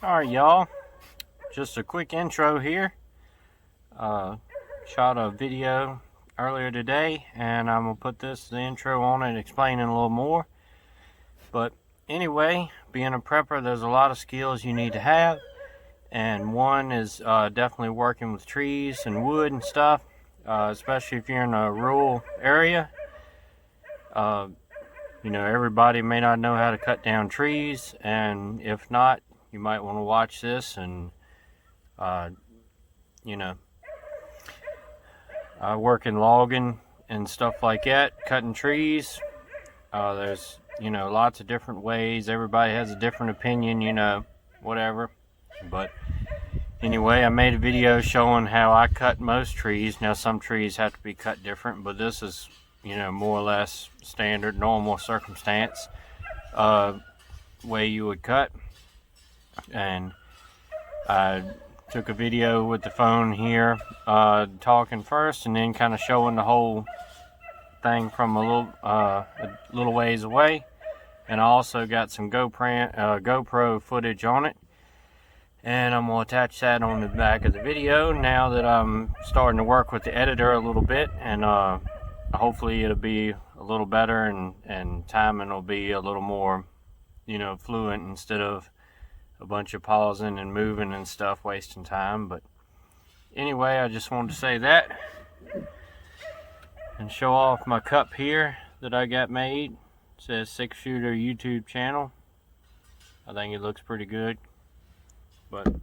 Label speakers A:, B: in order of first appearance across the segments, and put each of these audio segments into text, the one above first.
A: Alright y'all, just a quick intro here. Shot a video earlier today and I'm going to put the intro on it explaining a little more. But anyway, being a prepper, there's a lot of skills you need to have, and one is definitely working with trees and wood and stuff, especially if you're in a rural area. Everybody may not know how to cut down trees, and if not, you might want to watch this and I work in logging and stuff like that, cutting trees. There's lots of different ways. Everybody has a different opinion, whatever. But anyway, I made a video showing how I cut most trees. Now some trees have to be cut different, but this is more or less standard, normal circumstance way you would cut. And I took a video with the phone here, talking first and then kind of showing the whole thing from a little ways away. And I also got some GoPro footage on it, and I'm going to attach that on the back of the video now that I'm starting to work with the editor a little bit, and hopefully it'll be a little better and timing will be a little more fluent instead of a bunch of pausing and moving and stuff, wasting time. But anyway, I just wanted to say that and show off my cup here that I got made. It says 6-shooter YouTube channel. I think it looks pretty good. But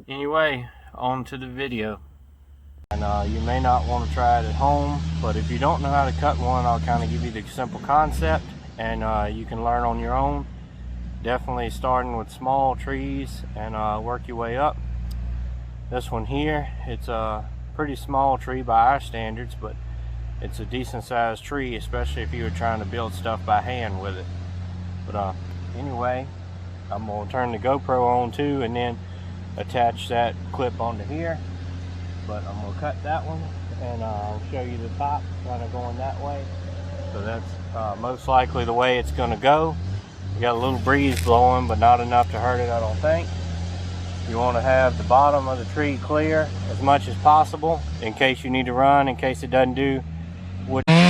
A: anyway, on to the video. And you may not want to try it at home, but if you don't know how to cut one, I'll kind of give you the simple concept, and you can learn on your own. Definitely starting with small trees and work your way up. This one here, it's a pretty small tree by our standards, but it's a decent sized tree, especially if you were trying to build stuff by hand with it. But anyway, I'm going to turn the GoPro on too and then attach that clip onto here. But I'm going to cut that one and I'll show you the top kind of going that way. So that's most likely the way it's going to go. We got a little breeze blowing, but not enough to hurt it, I don't think. You want to have the bottom of the tree clear as much as possible in case you need to run, in case it doesn't do what. I'm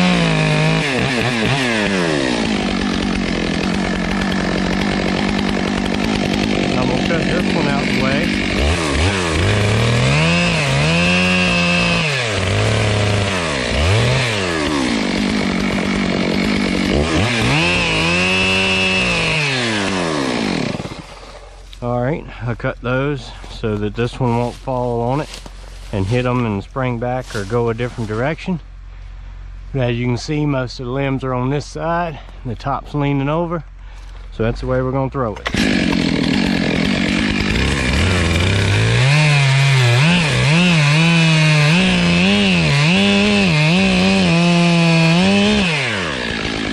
A: going to cut this one out the way. Alright, I cut those so that this one won't fall on it and hit them and spring back or go a different direction. But as you can see, most of the limbs are on this side, the top's leaning over, so that's the way we're going to throw it.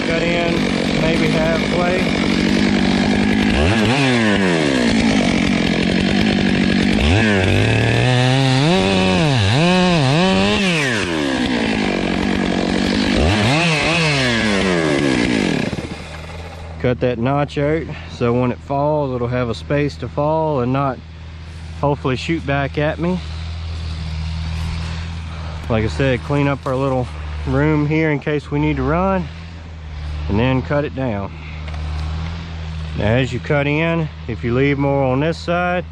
A: Cut in maybe halfway. Cut that notch out so when it falls it'll have a space to fall and not hopefully shoot back at me. Like I said, clean up our little room here in case we need to run, and then cut it down. Now as you cut in, if you leave more on this side,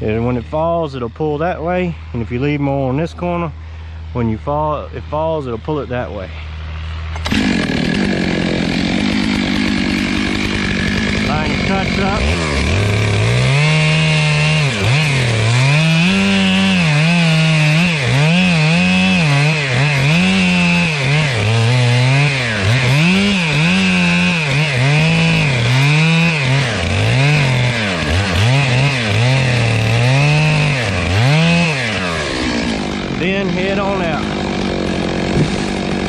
A: and when it falls it'll pull that way, and if you leave more on this corner, when it falls it'll pull it that way. Line your cuts up. Then head on out.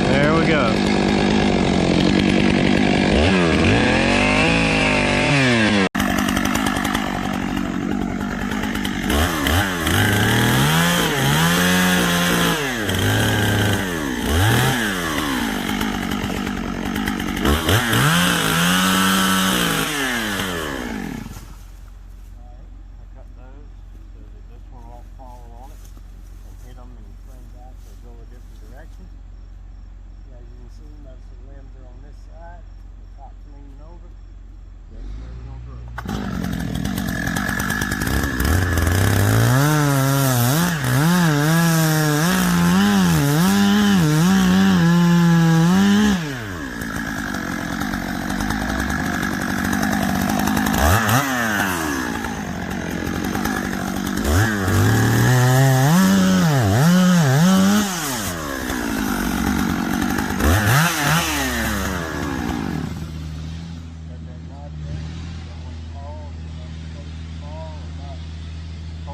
A: There we go.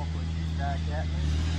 A: hopefully she's back at me.